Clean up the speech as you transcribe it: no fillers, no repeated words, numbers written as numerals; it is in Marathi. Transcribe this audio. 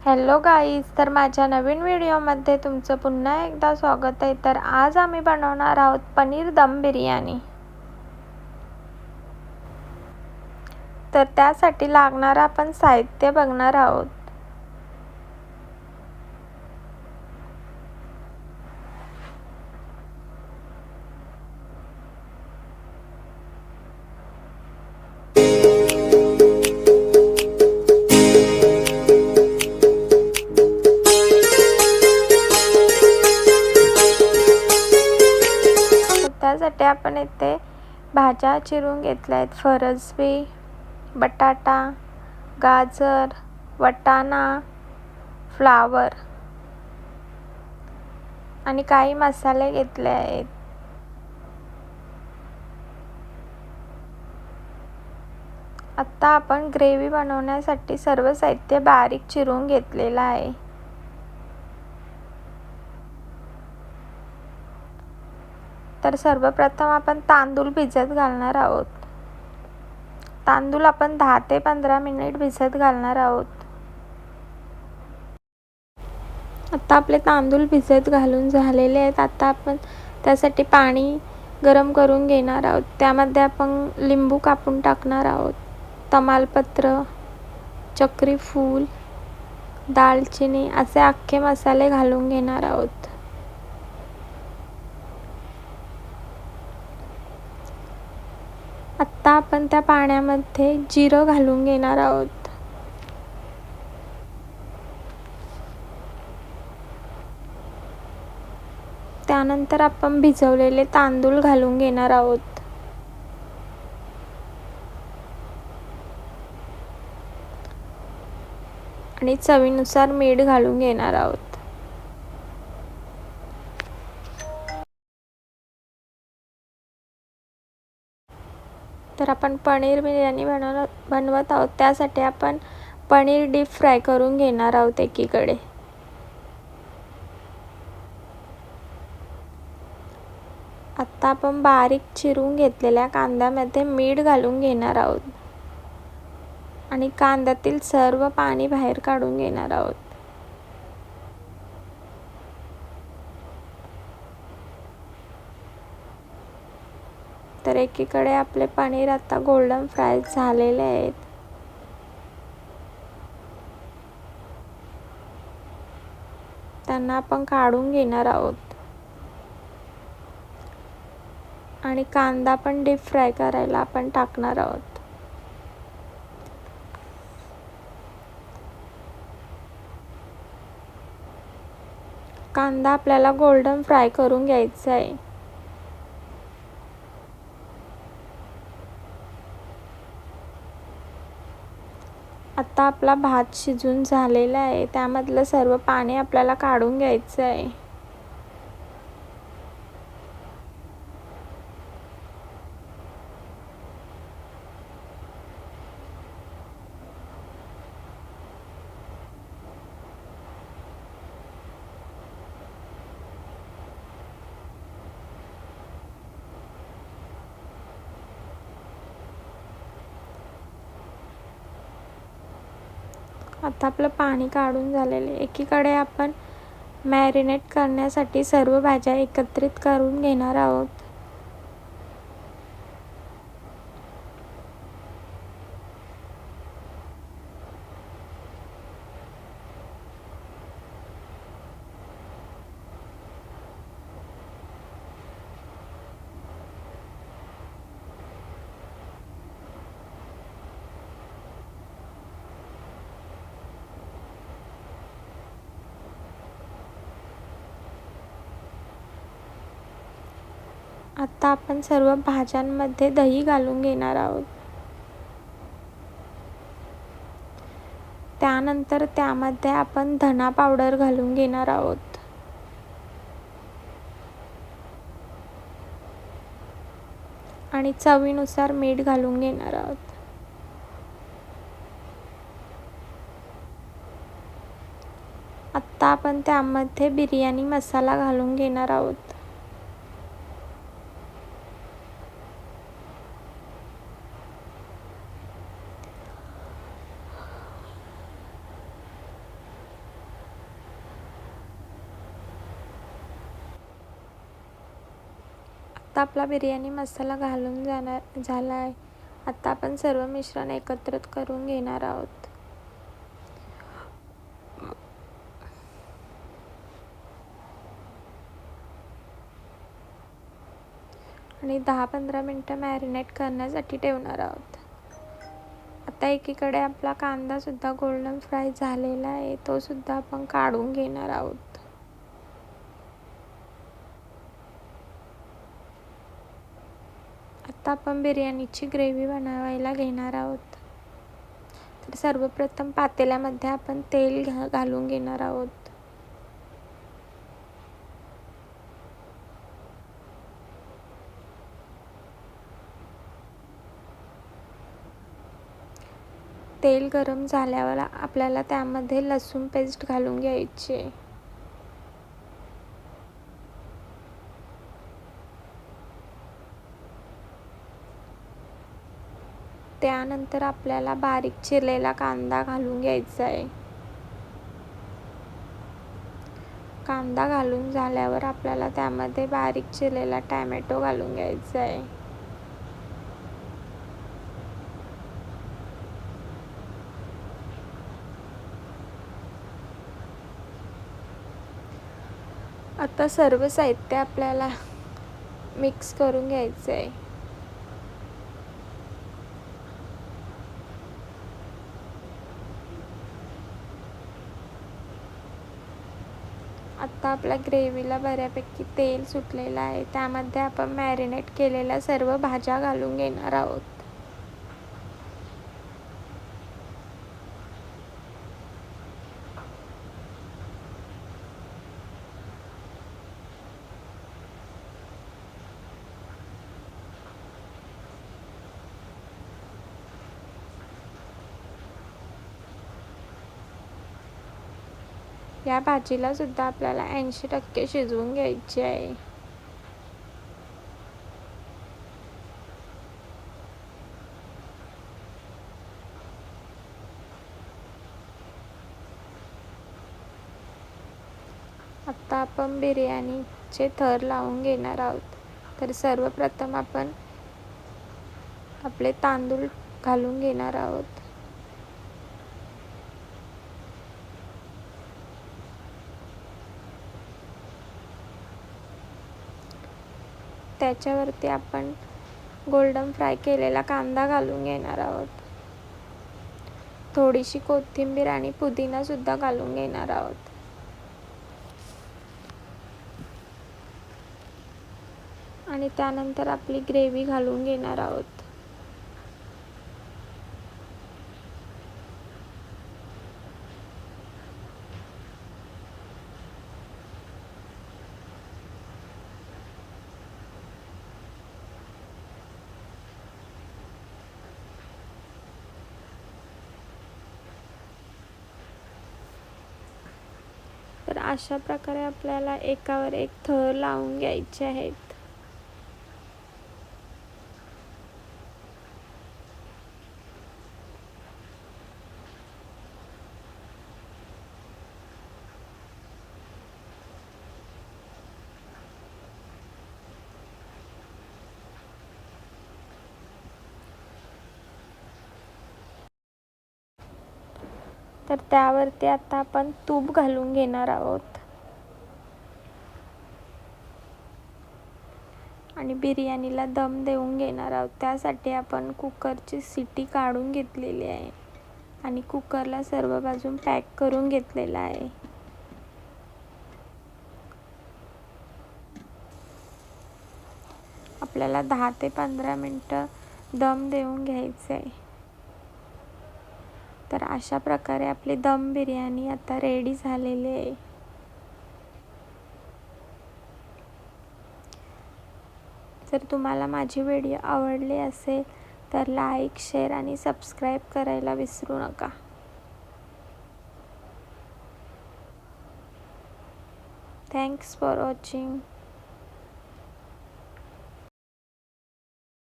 हॅलो गाईज, तर माझ्या नवीन व्हिडिओमध्ये तुमचं पुन्हा एकदा स्वागत आहे। तर आज आम्ही बनवणार आहोत पनीर दम बिर्याणी। तर त्यासाठी लागणारं आपण साहित्य बघणार आहोत। त्यासाठी आपण इथे भाज्या चिरून घेतल्या आहेत। फरसबी, बटाटा, गाजर, वटाणा, फ्लावर आणि काही मसाले घेतले आहेत। आता आपण ग्रेव्ही बनवण्यासाठी सर्व साहित्य बारीक चिरून घेतलेलं आहे। तर सर्वप्रथम आपण तांदूळ भिजत घालणार आहोत। तांदूळ आपण 10 ते 15 मिनिट भिजत घालणार आहोत। आता आपले तांदूळ भिजत घालून झालेले आहेत। आता आपण त्यासाठी पाणी गरम करून घेणार आहोत। त्यामध्ये आपण लिंबू कापून टाकणार आहोत, तमालपत्र, चक्री फूल, दालचिनी असे अख्खे मसाले घालून घेणार आहोत। आता आपण त्या पाण्यामध्ये जिरं घालून घेणार आहोत। त्यानंतर आपण भिजवलेले तांदूळ घालून घेणार आहोत। आणि चवीनुसार मीठ घालून घेणार आहोत। तर आपण पनीर बिर्याणी बनवत आहोत। त्यासाठी आपण पनीर डीप फ्राय करून घेणार आहोत एकीकडे। आता आपण बारीक चिरून घेतलेल्या कांद्यामध्ये मीठ घालून घेणार आहोत आणि कांद्यातील सर्व पाणी बाहेर काढून घेणार आहोत। तर एकीकडे आपले पनीर आता गोल्डन फ्राय झालेले आहेत। त्यांना आपण काढून घेणार आहोत आणि कांदा पण डीप फ्राय करायला आपण टाकणार आहोत। कांदा आपल्याला गोल्डन फ्राय करून घ्यायचा आहे। आता आपला भात शिजून झालेला आहे। त्यामधलं सर्व पाणी आपल्याला काढून घ्यायचं आहे। आता आपलं पाणी काढून झालेले। एकीकडे आपण मॅरिनेट करण्यासाठी सर्व भाज्या एकत्रित करून घेणार आहोत। आता आपण सर्व भाज्यांमध्ये दही घालून घेणार आहोत। त्यानंतर त्यामध्ये आपण धना पावडर घालून घेणार आहोत। आणि चवीनुसार मीठ घालून घेणार आहोत। आता आपण त्यामध्ये बिर्याणी मसाला घालून घेणार आहोत। आता आपला बिर्याणी मसाला घालून झाला आहे. आता आपण सर्व मिश्रण एकत्रित करून घेणार आहोत. आणि 10-15 मिनटं मॅरिनेट करण्यासाठी ठेवणार आहोत. आता एकीकडे आपला कांदा सुद्धा गोल्डन फ्राय झालेला आहे, तो सुद्धा आपण काढून घेणार आहोत. आता आपण बिर्याणीची ग्रेव्ही बनवायला घेणार आहोत. तर सर्वप्रथम पातेल्यामध्ये आपण तेल घालून घेणार आहोत. तेल गरम झाल्यावर आपल्याला त्यामध्ये लसूण पेस्ट घालून घ्यायची आहे. त्यानंतर आपल्याला बारीक चिरलेला कांदा घालून घ्यायचा आहे. कांदा घालून झाल्यावर आपल्याला त्यामध्ये बारीक चिरलेला टोमॅटो घालून घ्यायचा आहे. आता सर्व साहित्य आपल्याला मिक्स करून घ्यायचं आहे. आता आपल्या ग्रेव्हीला बऱ्यापैकी तेल सुटलेलं आहे. त्यामध्ये आपण मॅरिनेट केलेल्या सर्व भाज्या घालून घेणार आहोत. या भाजीला सुद्धा आपल्याला 80% शिजवून घ्यायची आहे. आता आपण बिर्याणीचे थर लावून घेणार आहोत. तर सर्वप्रथम आपण आपले तांदूळ घालून घेणार आहोत. त्याच्यावरती आपण गोल्डन फ्राय केलेला कांदा घालून घेणार आहोत. थोडीशी कोथिंबीर आणि पुदिना सुद्धा घालून घेणार आहोत. आणि त्यानंतर आपली ग्रेव्ही घालून घेणार आहोत. तर अशा प्रकारे आपल्याला एकावर एक थर लावून घ्यायचे आहेत. तर त्यावरती आता आपण तूप घालून घेणार आहोत. आणि बिर्याणीला दम देऊन घेणार आहोत. त्यासाठी आपण कुकरची शिट्टी काढून घेतलेली आहे आणि कुकरला सर्व बाजून पॅक करून घेतलेला आहे. आपल्याला 10 ते 15 मिनटं दम देऊन घ्यायचं आहे. तर अशा प्रकारे आपली दम बिर्याणी आता रेडी झालेली आहे. जर तुम्हाला माझी व्हिडिओ आवडली असेल तर लाईक, शेअर आणि सबस्क्राईब करायला विसरू नका. Thanks for watching.